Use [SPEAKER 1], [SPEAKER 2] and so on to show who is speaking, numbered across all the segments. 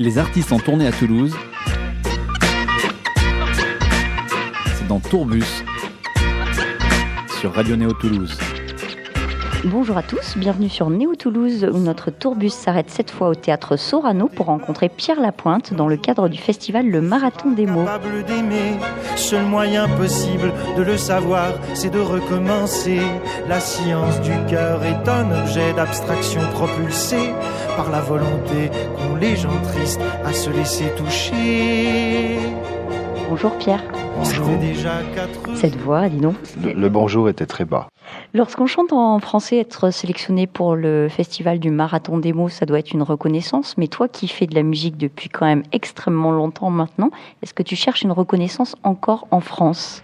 [SPEAKER 1] Les artistes en tournée à Toulouse, c'est dans Tourbus, sur Radio Néo Toulouse.
[SPEAKER 2] Bonjour à tous, bienvenue sur Néo Toulouse où notre tourbus s'arrête cette fois au théâtre Sorano pour rencontrer Pierre Lapointe dans le cadre du festival Le Marathon des mots.
[SPEAKER 3] Capable d'aimer, seul moyen possible de le savoir, c'est de recommencer. La science du cœur est un objet d'abstraction propulsé par la volonté qu'ont les gens tristes à se laisser toucher.
[SPEAKER 2] Bonjour Pierre.
[SPEAKER 3] Bonjour.
[SPEAKER 2] Cette voix, dis donc.
[SPEAKER 4] Le bonjour était très bas.
[SPEAKER 2] Lorsqu'on chante en français, être sélectionné pour le festival du Marathon des mots, ça doit être une reconnaissance. Mais toi qui fais de la musique depuis quand même extrêmement longtemps maintenant, est-ce que tu cherches une reconnaissance encore en France ?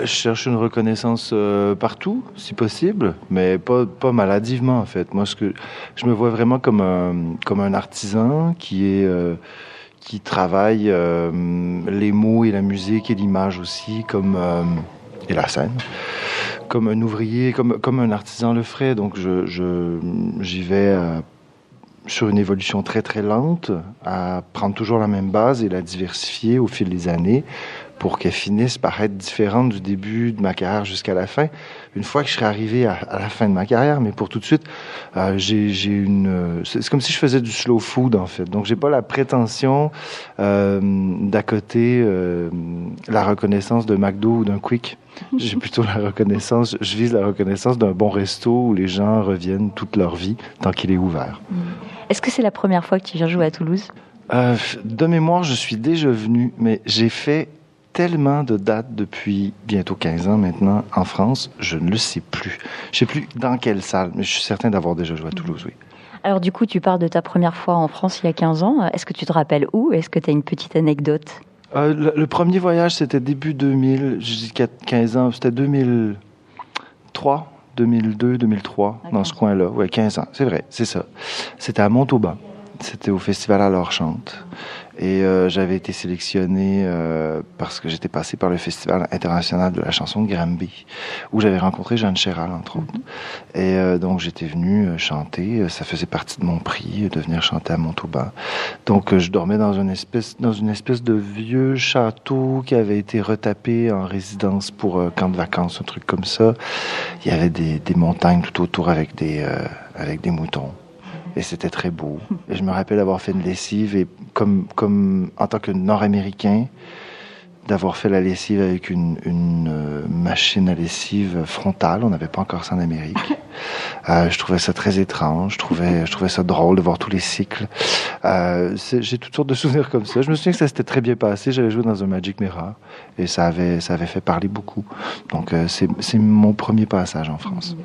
[SPEAKER 4] Je cherche une reconnaissance partout, si possible, mais pas maladivement en fait. Moi, je me vois vraiment comme un artisan qui travaille les mots et la musique et l'image aussi, et la scène, comme un ouvrier, comme un artisan le ferait. Donc j'y vais sur une évolution très très lente, à prendre toujours la même base et la diversifier au fil des années pour qu'elle finisse par être différente du début de ma carrière jusqu'à la fin. Une fois que je serai arrivé à la fin de ma carrière, mais pour tout de suite, c'est comme si je faisais du slow food en fait. Donc j'ai pas la prétention d'accoter la reconnaissance d'un McDo ou d'un Quick. J'ai plutôt je vise la reconnaissance d'un bon resto où les gens reviennent toute leur vie tant qu'il est ouvert.
[SPEAKER 2] Est-ce que c'est la première fois que tu viens jouer à Toulouse ?
[SPEAKER 4] De mémoire, je suis déjà venu, mais j'ai fait tellement de dates depuis bientôt 15 ans maintenant en France, je ne le sais plus. Je ne sais plus dans quelle salle, mais je suis certain d'avoir déjà joué à Toulouse, oui.
[SPEAKER 2] Alors du coup, tu parles de ta première fois en France il y a 15 ans. Est-ce que tu te rappelles où ? Est-ce que tu as une petite anecdote ?
[SPEAKER 4] Le premier voyage, c'était début 2000, je dis 15 ans, c'était 2003, 2002, 2003, dans ce coin-là. Oui, 15 ans, c'est vrai, c'est ça. C'était à Montauban. C'était au festival Alors Chante. Et j'avais été sélectionné parce que j'étais passé par le Festival international de la chanson de Granby, où j'avais rencontré Jeanne Chéral, entre autres. Et donc j'étais venu chanter. Ça faisait partie de mon prix de venir chanter à Montauban. Donc je dormais dans une espèce de vieux château qui avait été retapé en résidence pour camp de vacances, un truc comme ça. Il y avait des montagnes tout autour avec des moutons. Et c'était très beau. Et je me rappelle avoir fait une lessive et comme en tant que Nord-Américain, d'avoir fait la lessive avec une machine à lessive frontale. On n'avait pas encore ça en Amérique. Je trouvais ça très étrange. Je trouvais ça drôle de voir tous les cycles. J'ai toutes sortes de souvenirs comme ça. Je me souviens que ça s'était très bien passé. J'avais joué dans un Magic Mirror et ça avait fait parler beaucoup. Donc c'est mon premier passage en France.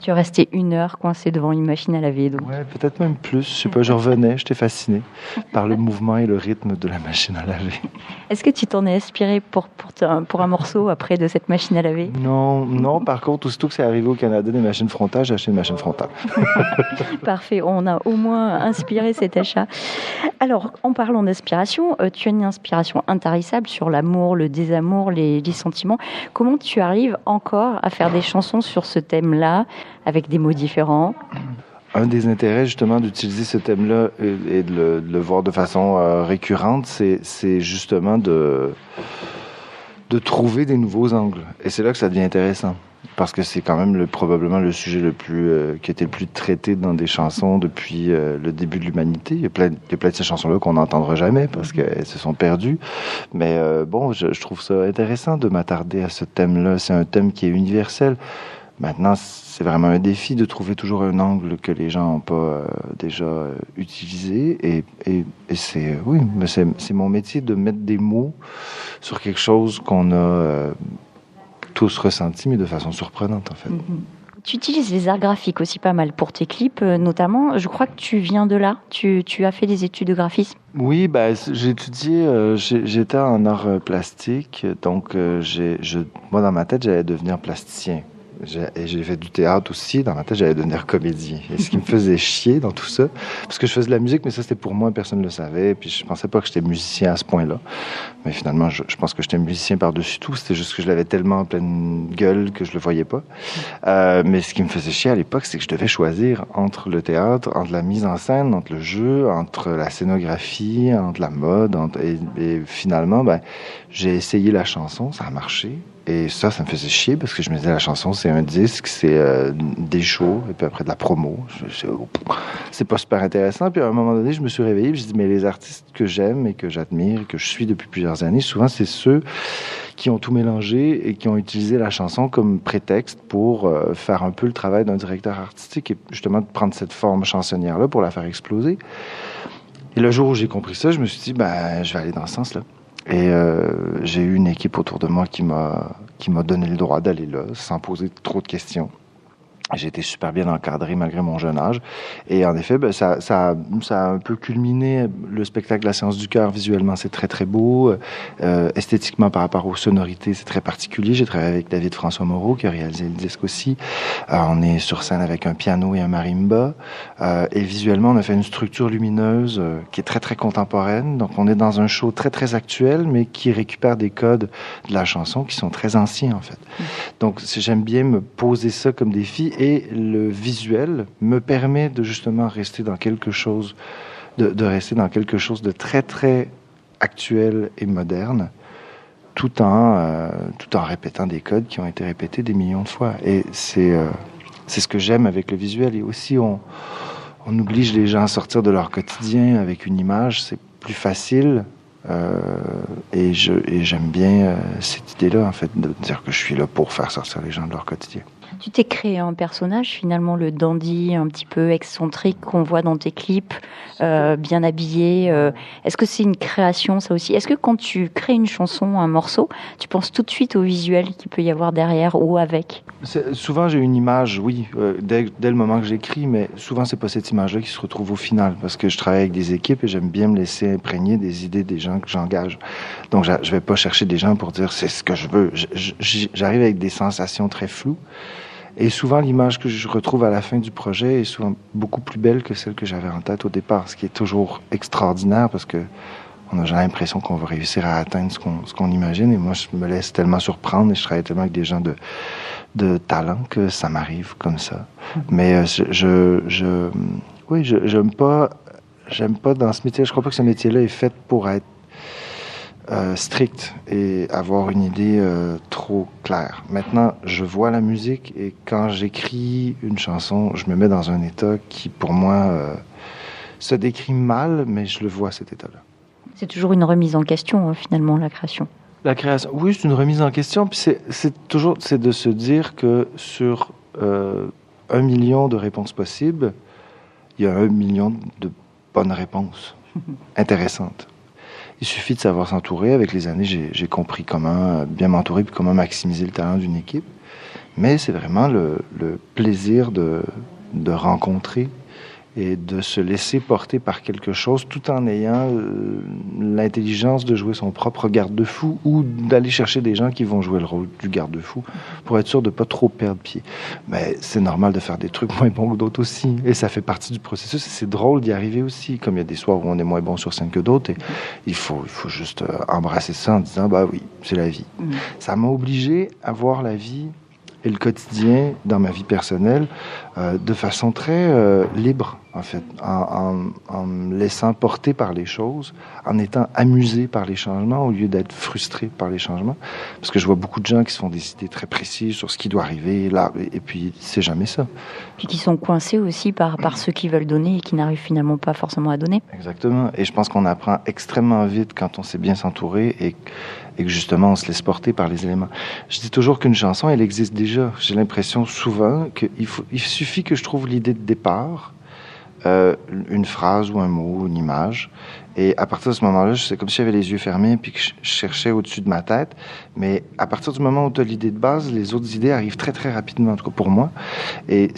[SPEAKER 2] Tu es resté 1 heure coincé devant une machine à laver. Donc.
[SPEAKER 4] Ouais, peut-être même plus. Je sais pas, je revenais, j'étais fasciné par le mouvement et le rythme de la machine à laver.
[SPEAKER 2] Est-ce que tu t'en es inspiré pour un morceau après de cette machine à laver ?
[SPEAKER 4] Non. Par contre, aussitôt que c'est arrivé au Canada, des machines frontales, j'ai acheté une machine frontale.
[SPEAKER 2] Parfait, on a au moins inspiré cet achat. Alors, en parlant d'inspiration, tu as une inspiration intarissable sur l'amour, le désamour, les sentiments. Comment tu arrives encore à faire des chansons sur ce thème-là, avec des mots différents ?
[SPEAKER 4] Un des intérêts, justement, d'utiliser ce thème-là et de le voir de façon récurrente, c'est justement de trouver des nouveaux angles. Et c'est là que ça devient intéressant. Parce que c'est quand même probablement le sujet qui a été le plus traité dans des chansons depuis le début de l'humanité. Il y a plein de ces chansons-là qu'on n'entendra jamais parce qu'elles se sont perdues. Mais je trouve ça intéressant de m'attarder à ce thème-là. C'est un thème qui est universel. Maintenant, c'est vraiment un défi de trouver toujours un angle que les gens n'ont pas déjà utilisé. Et c'est mon métier de mettre des mots sur quelque chose qu'on a tous ressenti, mais de façon surprenante, en fait.
[SPEAKER 2] Tu utilises les arts graphiques aussi pas mal pour tes clips, notamment. Je crois que tu viens de là. Tu as fait des études de graphisme.
[SPEAKER 4] Oui, j'ai étudié, j'étais en arts plastiques, donc moi, dans ma tête, j'allais devenir plasticien. j'ai fait du théâtre aussi. Dans ma tête, j'allais devenir comédien. Et ce qui me faisait chier dans tout ça, parce que je faisais de la musique, mais ça, c'était pour moi, personne ne le savait. Puis je pensais pas que j'étais musicien à ce point-là. Mais finalement, je pense que j'étais musicien par-dessus tout. C'était juste que je l'avais tellement en pleine gueule que je le voyais pas. Mais ce qui me faisait chier à l'époque, c'est que je devais choisir entre le théâtre, entre la mise en scène, entre le jeu, entre la scénographie, entre la mode. Et finalement, j'ai essayé la chanson, ça a marché. Et ça me faisait chier parce que je me disais, la chanson, c'est un disque, c'est des shows, et puis après de la promo. C'est pas super intéressant. Puis à un moment donné, je me suis réveillé, je me suis dit, mais les artistes que j'aime et que j'admire et que je suis depuis plusieurs années, souvent, c'est ceux qui ont tout mélangé et qui ont utilisé la chanson comme prétexte pour faire un peu le travail d'un directeur artistique et justement de prendre cette forme chansonnière-là pour la faire exploser. Et le jour où j'ai compris ça, je me suis dit, je vais aller dans ce sens-là. Et j'ai eu une équipe autour de moi qui m'a donné le droit d'aller là, sans poser trop de questions. J'ai été super bien encadré malgré mon jeune âge. Et en effet, ça a un peu culminé. Le spectacle La Séance du cœur, visuellement, c'est très, très beau. Esthétiquement, par rapport aux sonorités, c'est très particulier. J'ai travaillé avec David François Moreau, qui a réalisé le disque aussi. On est sur scène avec un piano et un marimba. Et visuellement, on a fait une structure lumineuse qui est très, très contemporaine. Donc, on est dans un show très, très actuel, mais qui récupère des codes de la chanson qui sont très anciens, en fait. Donc, j'aime bien me poser ça comme défi. Et le visuel me permet de justement rester dans quelque chose, de rester dans quelque chose de très, très actuel et moderne, tout en répétant des codes qui ont été répétés des millions de fois. Et c'est ce que j'aime avec le visuel. Et aussi, on oblige les gens à sortir de leur quotidien avec une image. C'est plus facile. Et j'aime bien cette idée-là, en fait, de dire que je suis là pour faire sortir les gens de leur quotidien.
[SPEAKER 2] Tu t'es créé un personnage, finalement, le dandy un petit peu excentrique qu'on voit dans tes clips, bien habillé. Est-ce que c'est une création, ça aussi ? Est-ce que quand tu crées une chanson, un morceau, tu penses tout de suite au visuel qu'il peut y avoir derrière ou avec ?
[SPEAKER 4] Souvent, j'ai une image, oui, dès le moment que j'écris, mais souvent, c'est pas cette image-là qui se retrouve au final, parce que je travaille avec des équipes et j'aime bien me laisser imprégner des idées des gens que j'engage. Donc, je vais pas chercher des gens pour dire c'est ce que je veux. J'arrive avec des sensations très floues. Et souvent, l'image que je retrouve à la fin du projet est souvent beaucoup plus belle que celle que j'avais en tête au départ, ce qui est toujours extraordinaire parce que on a jamais l'impression qu'on va réussir à atteindre ce qu'on imagine. Et moi, je me laisse tellement surprendre et je travaille tellement avec des gens de talent que ça m'arrive comme ça. Mais j'aime pas dans ce métier. Je crois pas que ce métier-là est fait pour être strict et avoir une idée trop claire. Maintenant, je vois la musique et quand j'écris une chanson, je me mets dans un état qui, pour moi, se décrit mal, mais je le vois, cet état-là.
[SPEAKER 2] C'est toujours une remise en question, finalement, la création.
[SPEAKER 4] La création, oui, c'est une remise en question. Puis c'est de se dire que sur 1 million de réponses possibles, il y a 1 million de bonnes réponses intéressantes. Il suffit de savoir s'entourer. Avec les années, j'ai compris comment bien m'entourer puis comment maximiser le talent d'une équipe. Mais c'est vraiment le plaisir de rencontrer et de se laisser porter par quelque chose tout en ayant l'intelligence de jouer son propre garde-fou ou d'aller chercher des gens qui vont jouer le rôle du garde-fou pour être sûr de ne pas trop perdre pied. Mais c'est normal de faire des trucs moins bons que d'autres aussi. Et ça fait partie du processus. Et c'est drôle d'y arriver aussi. Comme il y a des soirs où on est moins bon sur scène que d'autres. Et il faut juste embrasser ça en disant, oui, c'est la vie. Ça m'a obligé à voir la vie et le quotidien dans ma vie personnelle de façon très libre, en fait, en me laissant porter par les choses, en étant amusé par les changements au lieu d'être frustré par les changements. Parce que je vois beaucoup de gens qui se font des idées très précises sur ce qui doit arriver, là, et puis c'est jamais ça.
[SPEAKER 2] Puis qui sont coincés aussi par ceux qui veulent donner et qui n'arrivent finalement pas forcément à donner.
[SPEAKER 4] Exactement. Et je pense qu'on apprend extrêmement vite quand on sait bien s'entourer et que justement on se laisse porter par les éléments. Je dis toujours qu'une chanson, elle existe déjà. J'ai l'impression souvent qu'il suffit que je trouve l'idée de départ, une phrase ou un mot, une image, Et à partir de ce moment-là, c'est comme si j'avais les yeux fermés puis que je cherchais au-dessus de ma tête. Mais à partir du moment où tu as l'idée de base, les autres idées arrivent très, très rapidement, en tout cas pour moi. Et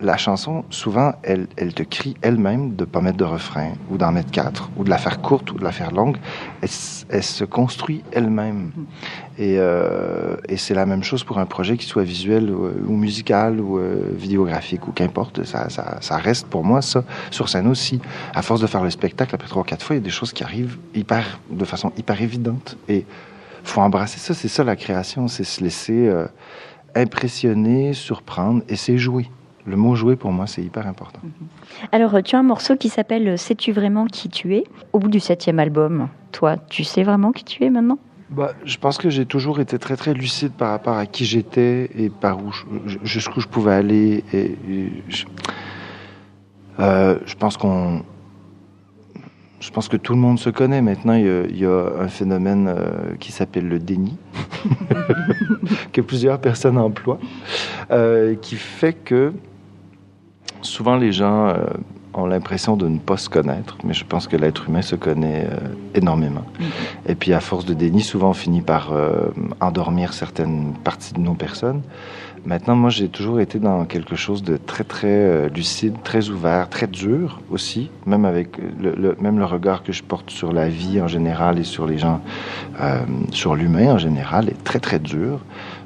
[SPEAKER 4] la chanson, souvent, elle te crie elle-même de ne pas mettre de refrain ou d'en mettre 4, ou de la faire courte ou de la faire longue. Elle se construit elle-même. Et c'est la même chose pour un projet qui soit visuel ou musical ou vidéographique ou qu'importe. Ça reste pour moi, ça, sur scène aussi. À force de faire le spectacle, après 3 ou 4 fois, il y a des choses qui arrivent de façon hyper évidente. Et il faut embrasser ça. C'est ça la création, c'est se laisser impressionner, surprendre et c'est jouer. Le mot « jouer », pour moi, c'est hyper important.
[SPEAKER 2] Alors, tu as un morceau qui s'appelle « Sais-tu vraiment qui tu es ?» Au bout du 7e album, toi, tu sais vraiment qui tu es maintenant ?
[SPEAKER 4] Je pense que j'ai toujours été très, très lucide par rapport à qui j'étais et par où jusqu'où je pouvais aller. Je pense que tout le monde se connaît. Maintenant, il y a un phénomène qui s'appelle le déni, que plusieurs personnes emploient, qui fait que souvent les gens ont l'impression de ne pas se connaître, mais je pense que l'être humain se connaît énormément. Et puis à force de déni, souvent on finit par endormir certaines parties de nos personnes. Maintenant, moi, j'ai toujours été dans quelque chose de très, très lucide, très ouvert, très dur aussi, même avec même le regard que je porte sur la vie en général et sur les gens, sur l'humain en général, est très, très dur.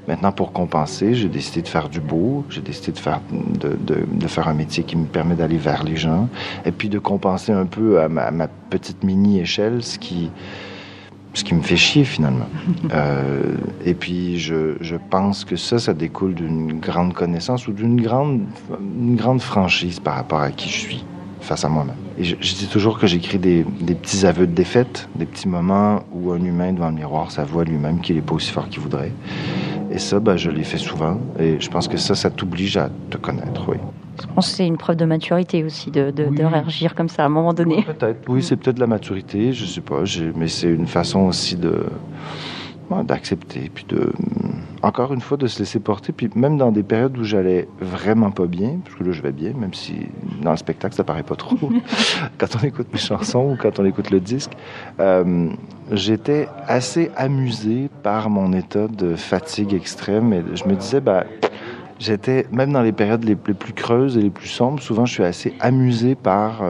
[SPEAKER 4] Maintenant, pour compenser, j'ai décidé de faire du beau, j'ai décidé de faire un métier qui me permet d'aller vers les gens, et puis de compenser un peu à ma petite mini-échelle, ce qui me fait chier finalement. Et puis je pense que ça découle d'une grande connaissance ou d'une grande franchise par rapport à qui je suis face à moi-même. Et je dis toujours que j'écris des petits aveux de défaite, des petits moments où un humain devant le miroir s'avoue à lui-même qu'il n'est pas aussi fort qu'il voudrait. Et ça, je l'ai fait souvent. Et je pense que ça t'oblige à te connaître, oui.
[SPEAKER 2] Je pense que c'est une preuve de maturité aussi, de réagir comme ça à un moment donné.
[SPEAKER 4] Oui, peut-être. Oui, c'est peut-être de la maturité, je sais pas. Mais c'est une façon aussi d'accepter, puis encore une fois, de se laisser porter. Puis même dans des périodes où j'allais vraiment pas bien, parce que là, je vais bien, même si dans le spectacle, ça paraît pas trop, quand on écoute mes chansons ou quand on écoute le disque, j'étais assez amusé par mon état de fatigue extrême. Et je me disais, j'étais, même dans les périodes les plus creuses et les plus sombres, souvent je suis assez amusé par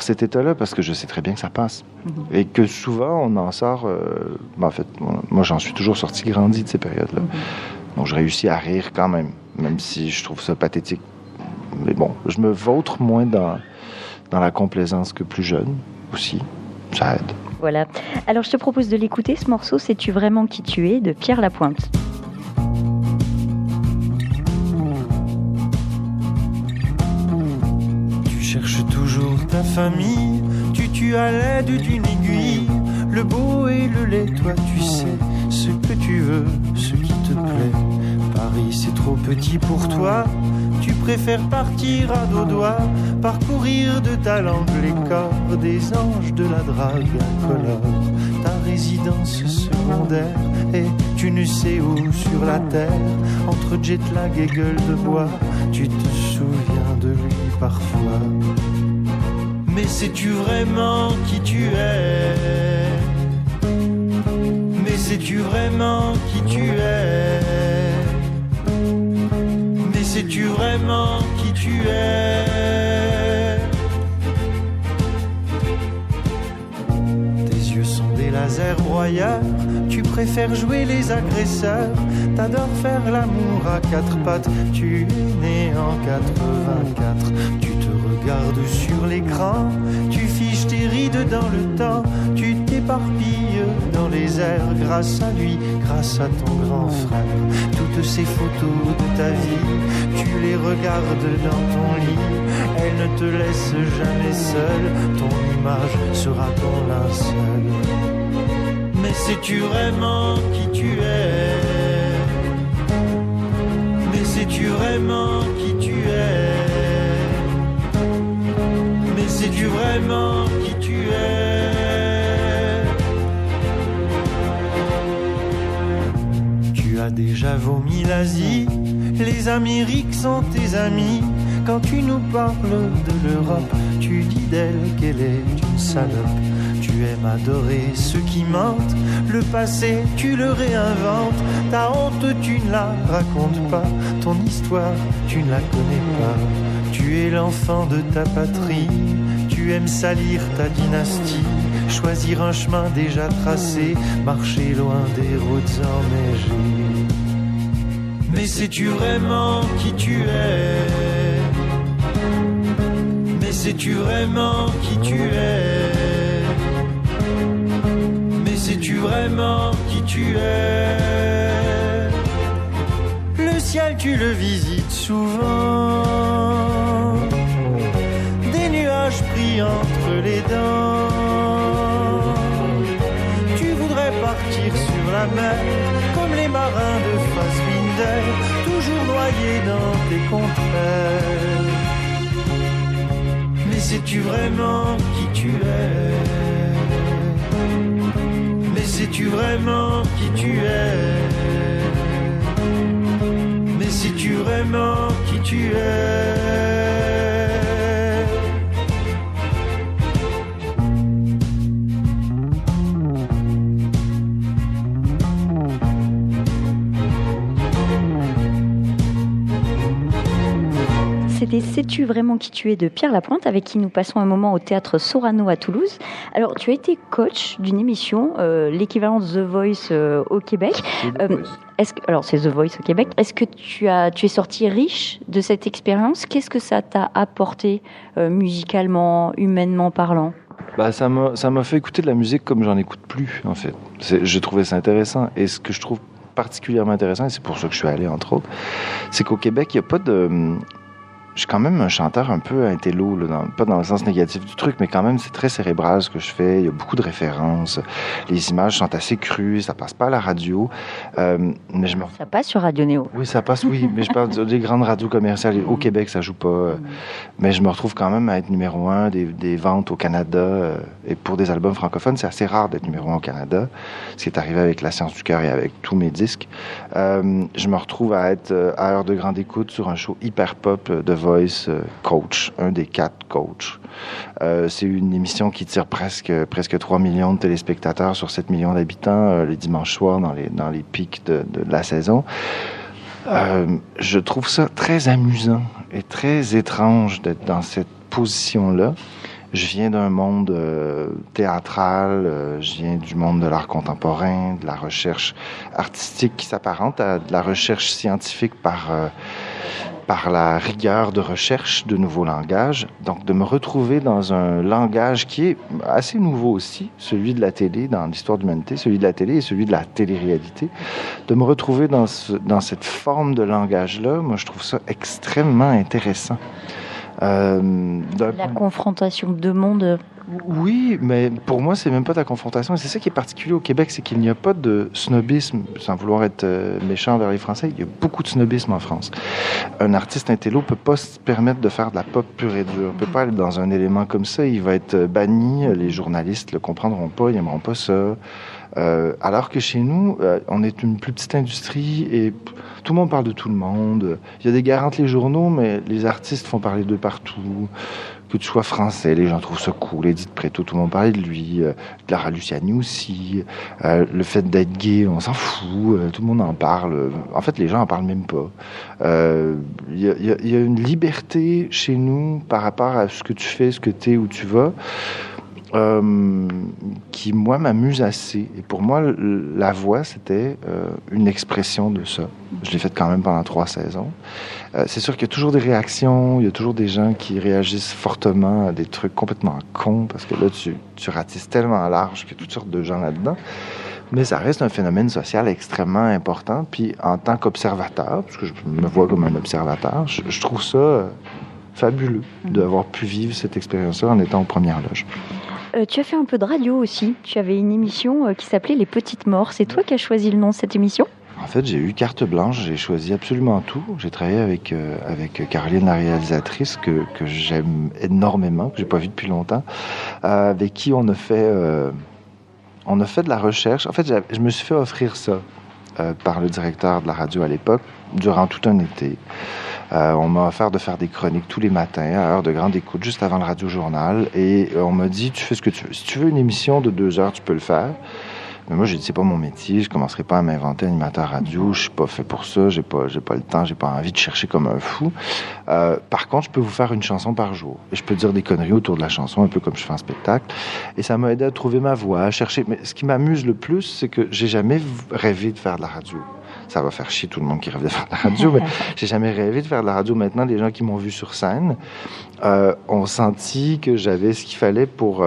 [SPEAKER 4] cet état-là, parce que je sais très bien que ça passe. Et que souvent, on en sort... en fait, moi, j'en suis toujours sorti grandi de ces périodes-là. Donc, je réussis à rire quand même si je trouve ça pathétique. Mais bon, je me vautre moins dans la complaisance que plus jeune aussi. Ça aide.
[SPEAKER 2] Voilà. Alors, je te propose de l'écouter, ce morceau, Sais-tu vraiment qui tu es, de Pierre Lapointe.
[SPEAKER 3] Cherche toujours ta famille, tu tues à l'aide d'une aiguille, le beau et le laid, toi tu sais ce que tu veux, ce qui te plaît. Paris c'est trop petit pour toi, tu préfères partir à dos doigts, parcourir de ta langue les corps des anges de la drague incolore. Ta résidence secondaire et tu ne sais où sur la terre, entre jet lag et gueule de bois, tu te souviens de lui parfois. Mais sais-tu vraiment qui tu es? Mais sais-tu vraiment qui tu es? Mais sais-tu vraiment qui tu es? Tes yeux sont des lasers broyeurs, tu préfères jouer les agresseurs, t'adores faire l'amour à 4 pattes, tu es né en 84, tu te regardes sur l'écran, tu fiches tes rides dans le temps, tu t'éparpilles dans les airs grâce à lui, grâce à ton grand frère. Toutes ces photos de ta vie, tu les regardes dans ton lit, elles ne te laissent jamais seul, ton image sera ton linceul. Mais sais-tu vraiment qui tu es? Mais sais-tu vraiment qui tu es? Mais sais-tu vraiment qui tu es? Tu as déjà vomi l'Asie, les Amériques sont tes amis, Quand tu nous parles de l'Europe, tu dis d'elle qu'elle est une salope. Tu aimes adorer ceux qui mentent, le passé tu le réinventes. Ta honte tu ne la racontes pas, ton histoire tu ne la connais pas. Tu es l'enfant de ta patrie, tu aimes salir ta dynastie. Choisir un chemin déjà tracé, marcher loin des routes enneigées. Mais sais-tu vraiment qui tu es? Mais sais-tu vraiment qui tu es? Mais sais-tu vraiment qui tu es? Le ciel tu le visites souvent, des nuages pris entre les dents. Tu voudrais partir sur la mer comme les marins de Fassbinder, toujours noyés dans tes contraires. Mais sais-tu vraiment qui tu es? Mais sais-tu vraiment qui tu es? Mais sais-tu vraiment qui tu es?
[SPEAKER 2] C'était Sais-tu vraiment qui tu es de Pierre Lapointe, avec qui nous passons un moment au théâtre Sorano à Toulouse. Alors, tu as été coach d'une émission, l'équivalent de The Voice au Québec. Alors, c'est The Voice au Québec. Est-ce que tu es sorti riche de cette expérience? Qu'est-ce que ça t'a apporté musicalement, humainement parlant?
[SPEAKER 4] Ça m'a fait écouter de la musique comme j'en écoute plus, en fait. J'ai trouvé ça intéressant. Et ce que je trouve particulièrement intéressant, et c'est pour ça que je suis allé, entre autres, c'est qu'au Québec, il n'y a pas de... Je suis quand même un chanteur un peu intello, là, pas dans le sens négatif du truc, mais quand même, c'est très cérébral ce que je fais. Il y a beaucoup de références. Les images sont assez crues, ça passe pas à la radio. Mais
[SPEAKER 2] Ça passe sur Radio Néo.
[SPEAKER 4] Oui, ça passe, oui. Mais je parle des grandes radios commerciales. Au Québec, ça joue pas. Mais je me retrouve quand même à être numéro 1 des ventes au Canada. Et pour des albums francophones, c'est assez rare d'être numéro 1 au Canada. Ce qui est arrivé avec La Science du Cœur et avec tous mes disques. Je me retrouve à être à Heure de Grande Écoute sur un show hyper pop de Voice coach, un des 4 coachs. C'est une émission qui tire presque 3 millions de téléspectateurs sur 7 millions d'habitants les dimanches soirs dans les pics de la saison. Je trouve ça très amusant et très étrange d'être dans cette position-là. Je viens d'un monde théâtral, je viens du monde de l'art contemporain, de la recherche artistique qui s'apparente à de la recherche scientifique par la rigueur de recherche de nouveaux langages. Donc, de me retrouver dans un langage qui est assez nouveau aussi, celui de la télé dans l'histoire de l'humanité, celui de la télé et celui de la télé-réalité. De me retrouver dans cette forme de langage-là, moi, je trouve ça extrêmement intéressant.
[SPEAKER 2] La confrontation de mondes.
[SPEAKER 4] Oui, mais pour moi, c'est même pas de la confrontation. Et c'est ça qui est particulier au Québec, c'est qu'il n'y a pas de snobisme, sans vouloir être méchant vers les Français. Il y a beaucoup de snobisme en France. Un artiste intello peut pas se permettre de faire de la pop pure et dure. Il peut pas aller dans un élément comme ça. Il va être banni. Les journalistes le comprendront pas. Ils aimeront pas ça. Alors que chez nous, on est une plus petite industrie et tout le monde parle de tout le monde. Il y a des guerres entre les journaux, mais les artistes font parler d'eux partout. Que tu sois français, les gens trouvent ça cool. Edith Préto, tout le monde parlait de lui. Clara Luciani aussi. Le fait d'être gay, on s'en fout. Tout le monde en parle. En fait, les gens en parlent même pas. Il y a une liberté chez nous par rapport à ce que tu fais, ce que tu es, où tu vas. Qui, moi, m'amuse assez. Et pour moi, la voix, c'était une expression de ça. Je l'ai faite quand même pendant 3 saisons. C'est sûr qu'il y a toujours des réactions, il y a toujours des gens qui réagissent fortement à des trucs complètement cons, parce que là, tu ratisses tellement large qu'il y a toutes sortes de gens là-dedans. Mais ça reste un phénomène social extrêmement important. Puis, en tant qu'observateur, parce que je me vois comme un observateur, je trouve ça fabuleux d'avoir pu vivre cette expérience-là en étant aux premières loges.
[SPEAKER 2] Tu as fait un peu de radio aussi. Tu avais une émission qui s'appelait Les Petites Morts. C'est toi qui as choisi le nom de cette émission?
[SPEAKER 4] En fait, j'ai eu carte blanche. J'ai choisi absolument tout. J'ai travaillé avec Caroline, la réalisatrice, que j'aime énormément, que j'ai pas vue depuis longtemps, avec qui on a fait de la recherche. En fait, je me suis fait offrir ça par le directeur de la radio à l'époque, durant tout un été. On m'a offert de faire des chroniques tous les matins à heure de grande écoute, juste avant le radio-journal. Et on m'a dit, tu fais ce que tu veux. Si tu veux une émission de 2 heures, tu peux le faire. Mais moi, j'ai dit, c'est pas mon métier. Je commencerai pas à m'inventer animateur radio. Je suis pas fait pour ça. J'ai pas le temps. J'ai pas envie de chercher comme un fou. Par contre, je peux vous faire une chanson par jour. Et je peux dire des conneries autour de la chanson, un peu comme je fais en spectacle. Et ça m'a aidé à trouver ma voix, à chercher. Mais ce qui m'amuse le plus, c'est que j'ai jamais rêvé de faire de la radio. Ça va faire chier tout le monde qui rêve de faire de la radio, mais j'ai jamais rêvé de faire de la radio. Maintenant, les gens qui m'ont vu sur scène ont senti que j'avais ce qu'il fallait pour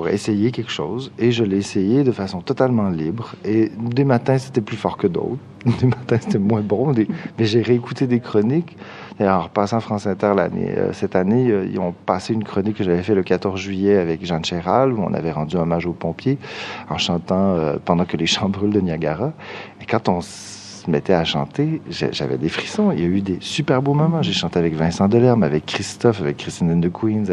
[SPEAKER 4] essayer quelque chose. Et je l'ai essayé de façon totalement libre. Et des matins, c'était plus fort que d'autres. Des matins, c'était moins bon. Mais j'ai réécouté des chroniques. D'ailleurs, en repassant France Inter cette année, ils ont passé une chronique que j'avais fait le 14 juillet avec Jeanne Chéral, où on avait rendu hommage aux pompiers en chantant Pendant que les champs brûlent de Niagara. Et quand on se mettait à chanter, j'avais des frissons. Il y a eu des super beaux moments. J'ai chanté avec Vincent Delerme, avec Christophe, avec Christine and the Queens,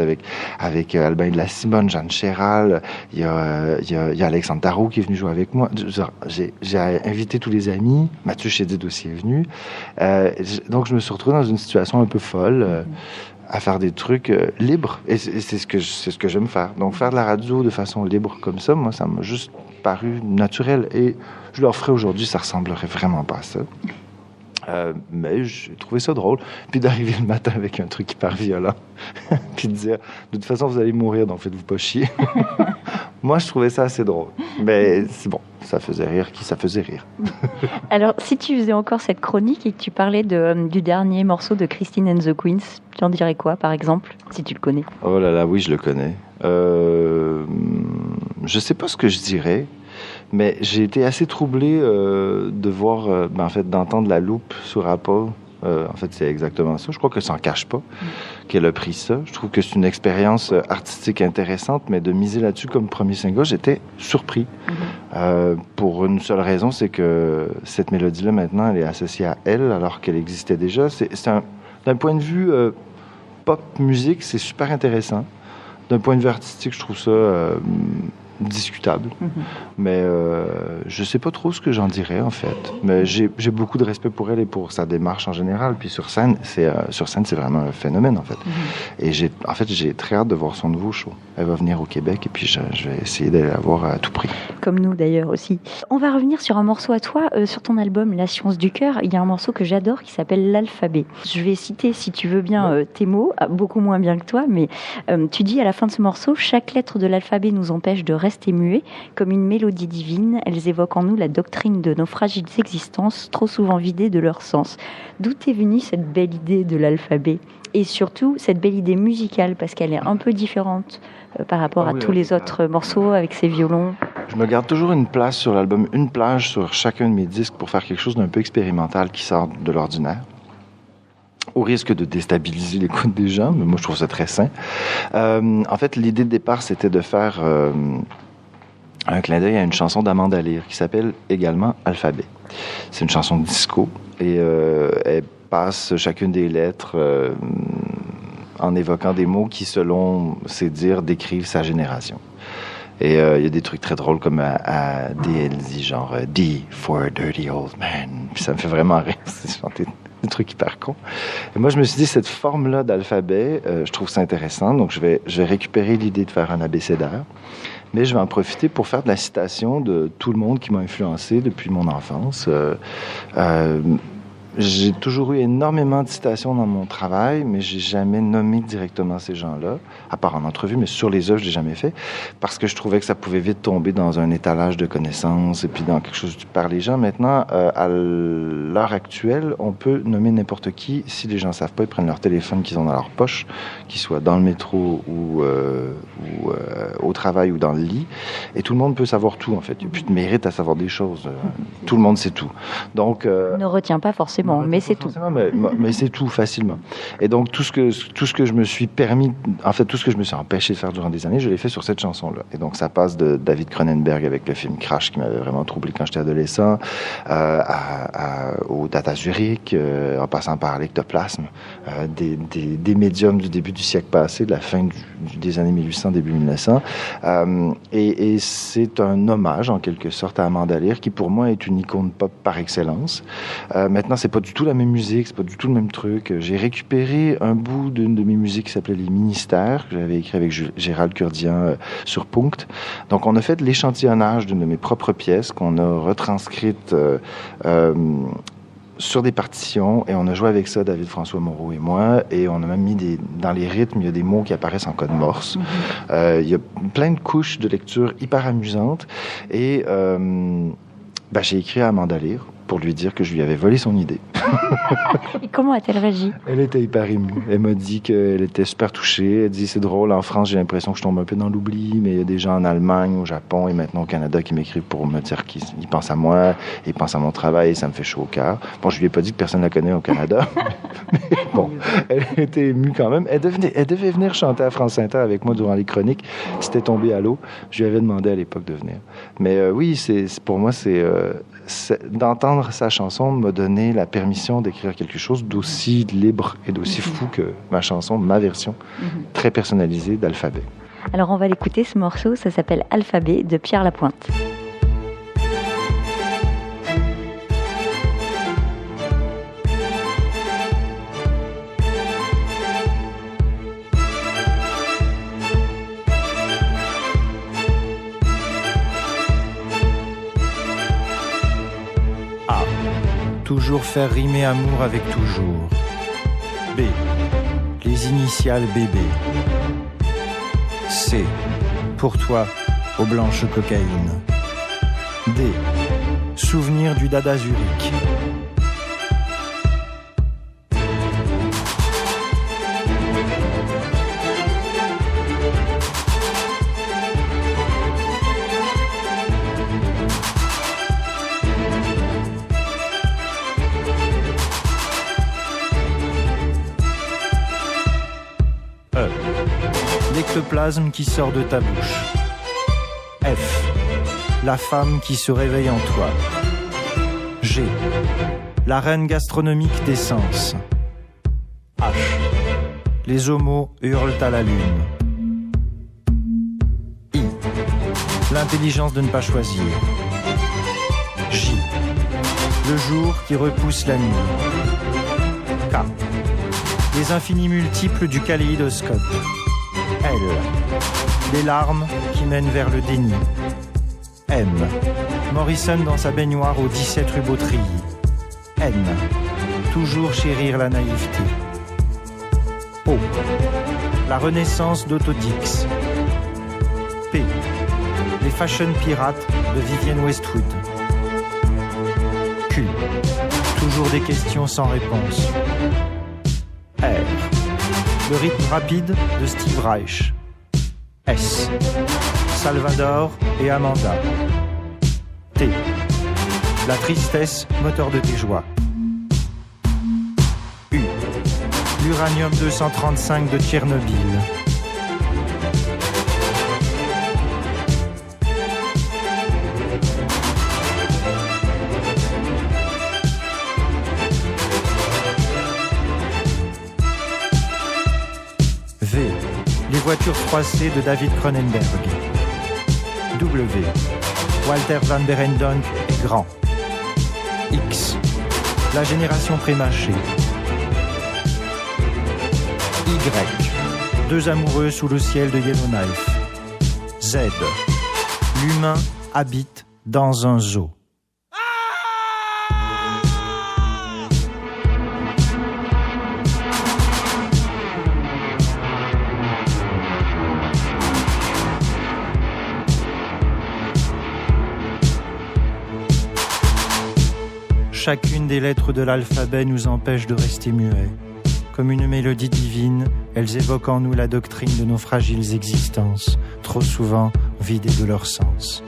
[SPEAKER 4] avec Albin de la Simone, Jeanne Chéral. Il y a Alexandre Tarot qui est venu jouer avec moi. J'ai invité tous les amis. Mathieu Chédid aussi est venu. Donc, je me suis retrouvé dans une situation un peu folle. À faire des trucs libres. Et c'est ce que j'aime faire. Donc, faire de la radio de façon libre comme ça, moi, ça m'a juste paru naturel. Et je leur ferai aujourd'hui, ça ressemblerait vraiment pas à ça. Mais j'ai trouvé ça drôle. Puis d'arriver le matin avec un truc hyper violent. Puis de dire, de toute façon, vous allez mourir, donc faites-vous pas chier. Moi, je trouvais ça assez drôle. Mais c'est bon, ça faisait rire qui ça faisait rire.
[SPEAKER 2] Alors, si tu faisais encore cette chronique et que tu parlais du dernier morceau de Christine and the Queens, tu en dirais quoi, par exemple, si tu le connais?
[SPEAKER 4] Oh là là, oui, je le connais. Je sais pas ce que je dirais, mais j'ai été assez troublé de voir, d'entendre la loupe sur Apple. En fait, c'est exactement ça. Je crois qu'elle s'en cache pas, qu'elle a pris ça. Je trouve que c'est une expérience artistique intéressante, mais de miser là-dessus comme premier single, j'étais surpris. Pour une seule raison, c'est que cette mélodie-là, maintenant, elle est associée à elle, alors qu'elle existait déjà. D'un point de vue pop musique, c'est super intéressant. D'un point de vue artistique, je trouve ça discutable. Mais je sais pas trop ce que j'en dirais, en fait. Mais j'ai beaucoup de respect pour elle et pour sa démarche en général. Puis sur scène, c'est vraiment un phénomène, en fait. Et j'ai très hâte de voir son nouveau show. Elle va venir au Québec et puis je vais essayer d'aller la voir à tout prix.
[SPEAKER 2] Comme nous, d'ailleurs, aussi. On va revenir sur un morceau à toi. Sur ton album La Science du Cœur, il y a un morceau que j'adore qui s'appelle L'Alphabet. Je vais citer, si tu veux bien, tes mots, beaucoup moins bien que toi, mais tu dis à la fin de ce morceau, chaque lettre de l'alphabet nous empêche de rester muets, comme une mélodie divine. Elles évoquent en nous la doctrine de nos fragiles existences, trop souvent vidées de leur sens. D'où est venue cette belle idée de l'alphabet? Et surtout, cette belle idée musicale, parce qu'elle est un peu différente par rapport à tous les autres morceaux avec ses violons.
[SPEAKER 4] Je me garde toujours une place sur l'album, une plage sur chacun de mes disques pour faire quelque chose d'un peu expérimental qui sort de l'ordinaire. Au risque de déstabiliser l'écoute des gens, mais moi je trouve ça très sain. En fait, l'idée de départ, c'était de faire un clin d'œil à une chanson d'Amanda Lear qui s'appelle également Alphabet. C'est une chanson de disco et elle passe chacune des lettres en évoquant des mots qui, selon ses dires, décrivent sa génération. Et il y a des trucs très drôles comme à DLZ, genre D for Dirty Old Man. Puis ça me fait vraiment rire, c'est chanter des trucs hyper cons. Et moi, je me suis dit, cette forme-là d'alphabet, je trouve ça intéressant. Donc, je vais récupérer l'idée de faire un abécédaire. Mais je vais en profiter pour faire de la citation de tout le monde qui m'a influencé depuis mon enfance. J'ai toujours eu énormément de citations dans mon travail, mais j'ai jamais nommé directement ces gens-là, à part en entrevue, mais sur les œuvres, je l'ai jamais fait, parce que je trouvais que ça pouvait vite tomber dans un étalage de connaissances et puis dans quelque chose par les gens. Maintenant, à l'heure actuelle, on peut nommer n'importe qui. Si les gens savent pas, ils prennent leur téléphone qu'ils ont dans leur poche, qu'ils soient dans le métro ou au travail ou dans le lit, et tout le monde peut savoir tout, en fait. Il n'y a plus de mérite à savoir des choses. Tout le monde sait tout. Donc,
[SPEAKER 2] ne retiens pas forcément. Mais c'est tout.
[SPEAKER 4] Mais c'est tout, facilement. Et donc, tout ce que je me suis permis, en fait, tout ce que je me suis empêché de faire durant des années, je l'ai fait sur cette chanson-là. Et donc, ça passe de David Cronenberg avec le film Crash, qui m'avait vraiment troublé quand j'étais adolescent, au Data Zurich, en passant par l'ectoplasme, des médiums du début du siècle passé, de la fin des années 1800, début 1900. Et c'est un hommage, en quelque sorte, à Amanda Lear, qui, pour moi, est une icône pop par excellence. Maintenant, c'est pas du tout la même musique, c'est pas du tout le même truc. J'ai récupéré un bout d'une de mes musiques qui s'appelait Les Ministères, que j'avais écrit avec Gérald Curdian sur Punkt. Donc, on a fait de l'échantillonnage d'une de mes propres pièces qu'on a retranscrite sur des partitions, et on a joué avec ça, David François Moreau et moi, et on a même mis dans les rythmes, il y a des mots qui apparaissent en code morse. Il y a plein de couches de lecture hyper amusantes, et j'ai écrit à Amanda Lear pour lui dire que je lui avais volé son idée.
[SPEAKER 2] Et comment a-t-elle réagi?
[SPEAKER 4] Elle était hyper émue. Elle m'a dit qu'elle était super touchée. Elle dit, c'est drôle, en France, j'ai l'impression que je tombe un peu dans l'oubli, mais il y a des gens en Allemagne, au Japon et maintenant au Canada qui m'écrivent pour me dire qu'ils pensent à moi, ils pensent à mon travail, et ça me fait chaud au cœur. Bon, je lui ai pas dit que personne ne la connaît au Canada, mais bon, elle était émue quand même. Elle devait venir chanter à France Inter avec moi durant les chroniques. C'était tombé à l'eau. Je lui avais demandé à l'époque de venir. Mais oui, pour moi, d'entendre sa chanson m'a donné la permission d'écrire quelque chose d'aussi libre et d'aussi fou que ma chanson, ma version, très personnalisée d'Alphabet.
[SPEAKER 2] Alors on va l'écouter, ce morceau, ça s'appelle Alphabet de Pierre Lapointe.
[SPEAKER 3] Toujours faire rimer amour avec toujours. B. Les initiales bébé. C. Pour toi, aux blanches cocaïnes. D. Souvenir du dada Zurich. L'ectoplasme qui sort de ta bouche. F. La femme qui se réveille en toi. G. La reine gastronomique des sens. H. Les homos hurlent à la lune. I. L'intelligence de ne pas choisir. J. Le jour qui repousse la nuit. K. Les infinis multiples du kaléidoscope. L. Les larmes qui mènent vers le déni. M. Morrison dans sa baignoire aux 17 rue Beautreilly. N. Toujours chérir la naïveté. O. La renaissance d'Autodix. P. Les fashion pirates de Vivienne Westwood. Q. Toujours des questions sans réponse. R. Le rythme rapide de Steve Reich. S. Salvador et Amanda. T. La tristesse, moteur de tes joies. U. L'uranium 235 de Tchernobyl. V. Les voitures froissées de David Cronenberg. W. Walter van Beirendonck est grand. X. La génération prémâchée. Y. Deux amoureux sous le ciel de Yellowknife. Z. L'humain habite dans un zoo. Chacune des lettres de l'alphabet nous empêche de rester muets. Comme une mélodie divine, elles évoquent en nous la doctrine de nos fragiles existences, trop souvent vidées de leur sens.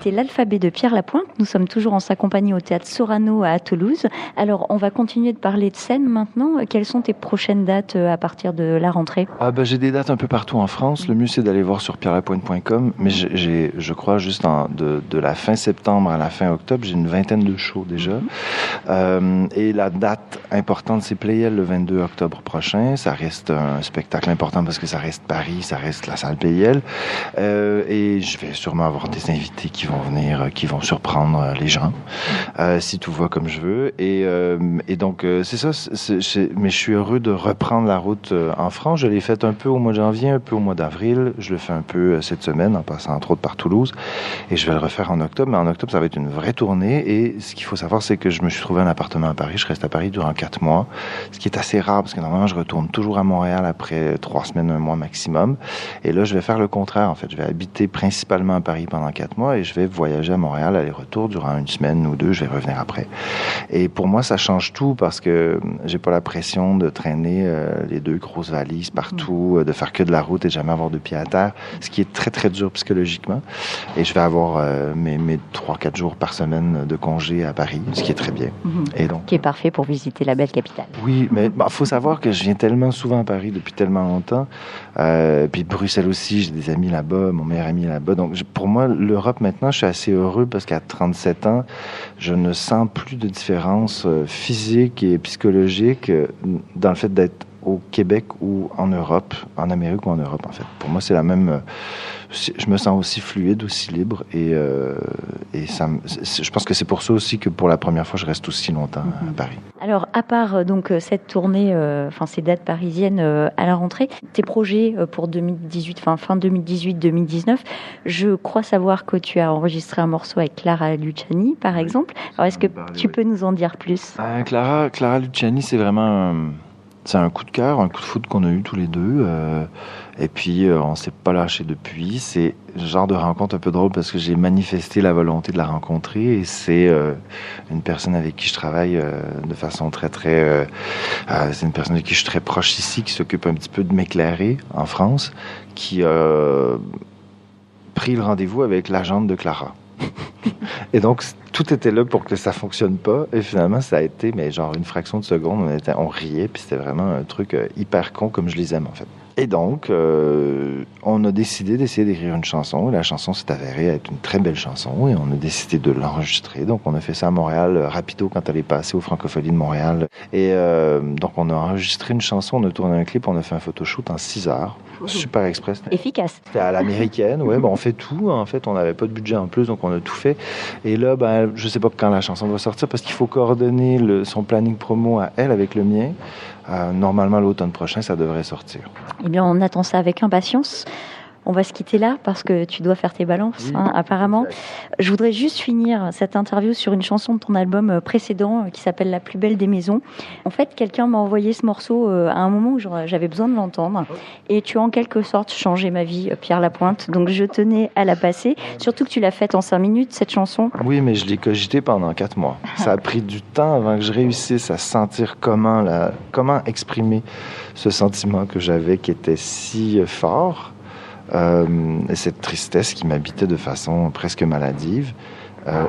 [SPEAKER 2] C'était l'alphabet de Pierre Lapointe. Nous sommes toujours en sa compagnie au Théâtre Sorano à Toulouse. Alors, on va continuer de parler de scène maintenant. Quelles sont tes prochaines dates à partir de la rentrée ?
[SPEAKER 4] J'ai des dates un peu partout en France. Le mieux, c'est d'aller voir sur pierrelapointe.com. Mais je crois, juste de la fin septembre à la fin octobre, j'ai une vingtaine de shows déjà. Et la date importante, c'est Playel le 22 octobre prochain. Ça reste un spectacle important parce que ça reste Paris, ça reste la salle Playel. Et je vais sûrement avoir des invités qui vont venir, qui vont surprendre les gens, si tout va comme je veux. Et donc, c'est ça. Mais je suis heureux de reprendre la route en France. Je l'ai fait un peu au mois de janvier, un peu au mois d'avril. Je le fais un peu cette semaine, en passant entre autres par Toulouse. Et je vais le refaire en octobre. Mais en octobre, ça va être une vraie tournée. Et ce qu'il faut savoir, c'est que je me suis trouvé un appartement à Paris. Je reste à Paris durant 4 mois, ce qui est assez rare parce que normalement, je retourne toujours à Montréal après 3 semaines, 1 mois maximum. Et là, je vais faire le contraire, en fait. Je vais habiter principalement à Paris pendant 4 mois et je vais voyager à Montréal, aller-retour durant 1 semaine ou 2. Je vais revenir après. Et pour moi, ça change tout parce que j'ai pas la pression de traîner les 2 grosses valises partout, de faire que de la route et de jamais avoir de pied à terre, ce qui est très, très dur psychologiquement. Et je vais avoir mes 3-4 jours par semaine de congé à Paris, ce qui est très bien. Et donc,
[SPEAKER 2] qui est parfait pour visiter la belle capitale.
[SPEAKER 4] Oui, mais faut savoir que je viens tellement souvent à Paris depuis tellement longtemps. Puis Bruxelles aussi, j'ai des amis là-bas, mon meilleur ami est là-bas. Donc pour moi, l'Europe maintenant, je suis assez heureux parce qu'à 37 ans, je ne sens plus de différence physique et psychologique dans le fait d'être au Québec ou en Europe, en Amérique ou en Europe, en fait. Pour moi, c'est la même... je me sens aussi fluide, aussi libre, et je pense que c'est pour ça aussi que pour la première fois, je reste aussi longtemps à Paris.
[SPEAKER 2] Alors, à part donc cette tournée, ces dates parisiennes à la rentrée, tes projets pour 2018, fin 2018-2019, je crois savoir que tu as enregistré un morceau avec Clara Luciani, par exemple. Alors, est-ce que tu peux nous en dire plus ?
[SPEAKER 4] Clara Luciani, c'est vraiment... C'est un coup de cœur, un coup de foudre qu'on a eu tous les deux. Et puis, on s'est pas lâché depuis. C'est le genre de rencontre un peu drôle parce que j'ai manifesté la volonté de la rencontrer. Et c'est une personne avec qui je travaille de façon très, très... c'est une personne avec qui je suis très proche ici, qui s'occupe un petit peu de m'éclairer en France, qui a pris le rendez-vous avec l'agente de Clara. Et donc, tout était là pour que ça fonctionne pas. Et finalement, ça a été, mais genre une fraction de seconde, on riait, puis c'était vraiment un truc hyper con comme je les aime, en fait. Et donc, on a décidé d'essayer d'écrire une chanson. Et la chanson s'est avérée être une très belle chanson. Et on a décidé de l'enregistrer. Donc, on a fait ça à Montréal, rapido, quand elle est passée aux Francopholies de Montréal. Et donc, on a enregistré une chanson, on a tourné un clip, on a fait un photoshoot en 6 heures. Super express.
[SPEAKER 2] Efficace.
[SPEAKER 4] C'était à l'américaine, ouais. On fait tout. En fait, on n'avait pas de budget en plus, donc on a tout fait. Et là, je sais pas quand la chanson va sortir parce qu'il faut coordonner son planning promo à elle avec le mien. Normalement, l'automne prochain, ça devrait sortir.
[SPEAKER 2] Eh bien, on attend ça avec impatience. On va se quitter là parce que tu dois faire tes balances, apparemment. Exact. Je voudrais juste finir cette interview sur une chanson de ton album précédent qui s'appelle La plus belle des maisons. En fait, quelqu'un m'a envoyé ce morceau à un moment où j'avais besoin de l'entendre. Et tu as en quelque sorte changé ma vie, Pierre Lapointe. Donc, je tenais à la passer. Surtout que tu l'as faite en 5 minutes, cette chanson.
[SPEAKER 4] Oui, mais je l'ai cogité pendant 4 mois. Ça a pris du temps avant que je réussisse à sentir comment exprimer ce sentiment que j'avais qui était si fort. Et cette tristesse qui m'habitait de façon presque maladive.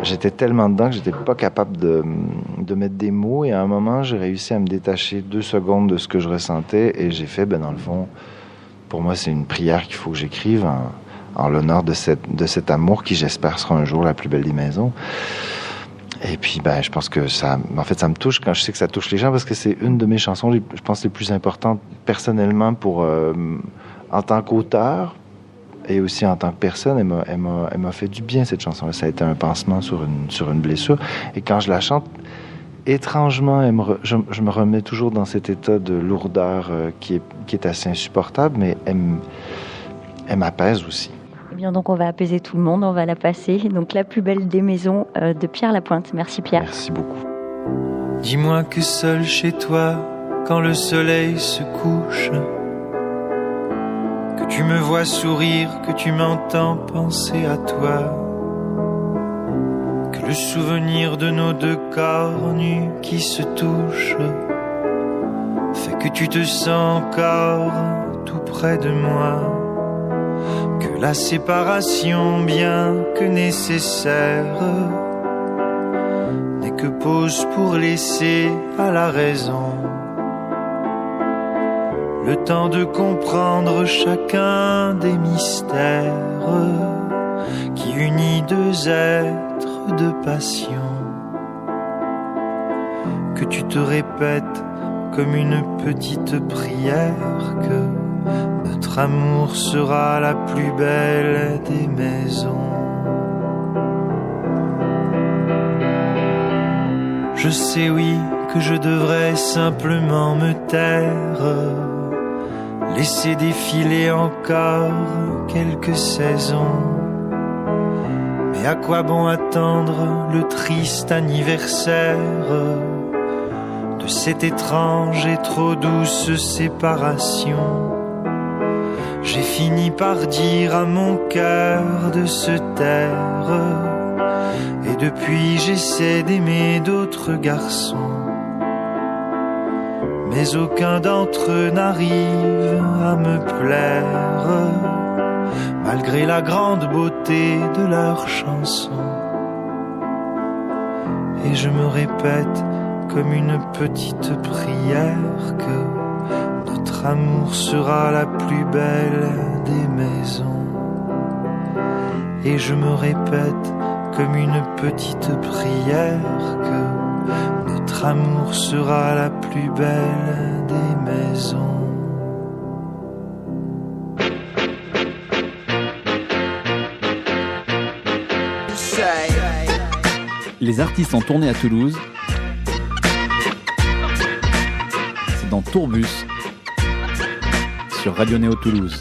[SPEAKER 4] J'étais tellement dedans que j'étais pas capable de mettre des mots, et à un moment, j'ai réussi à me détacher 2 secondes de ce que je ressentais, et j'ai fait, dans le fond, pour moi, c'est une prière qu'il faut que j'écrive en l'honneur de cet amour qui, j'espère, sera un jour la plus belle des maisons. Et puis, je pense que ça me touche quand je sais que ça touche les gens, parce que c'est une de mes chansons, je pense, les plus importantes personnellement en tant qu'auteur, et aussi en tant que personne. Elle m'a fait du bien, cette chanson-là. Ça a été un pansement sur une blessure. Et quand je la chante, étrangement, je me remets toujours dans cet état de lourdeur qui est assez insupportable, mais elle m'apaise aussi.
[SPEAKER 2] Eh bien, donc on va apaiser tout le monde, on va la passer. Donc, La plus belle des maisons de Pierre Lapointe. Merci Pierre.
[SPEAKER 4] Merci beaucoup.
[SPEAKER 3] Dis-moi que seul chez toi, quand le soleil se couche, que tu me vois sourire, que tu m'entends penser à toi, que le souvenir de nos 2 corps nus qui se touchent fait que tu te sens encore tout près de moi, que la séparation bien que nécessaire n'est que pause pour laisser à la raison le temps de comprendre chacun des mystères qui unit deux êtres de passion. Que tu te répètes comme une petite prière que notre amour sera la plus belle des maisons. Je sais, oui, que je devrais simplement me taire, laisser défiler encore quelques saisons. Mais à quoi bon attendre le triste anniversaire de cette étrange et trop douce séparation? J'ai fini par dire à mon cœur de se taire, et depuis j'essaie d'aimer d'autres garçons, mais aucun d'entre eux n'arrive à me plaire, malgré la grande beauté de leurs chansons. Et je me répète comme une petite prière que notre amour sera la plus belle des maisons. Et je me répète comme une petite prière que notre amour sera la plus belle des maisons.
[SPEAKER 1] Les artistes en tournée à Toulouse, c'est dans Tourbus sur Radio Néo Toulouse.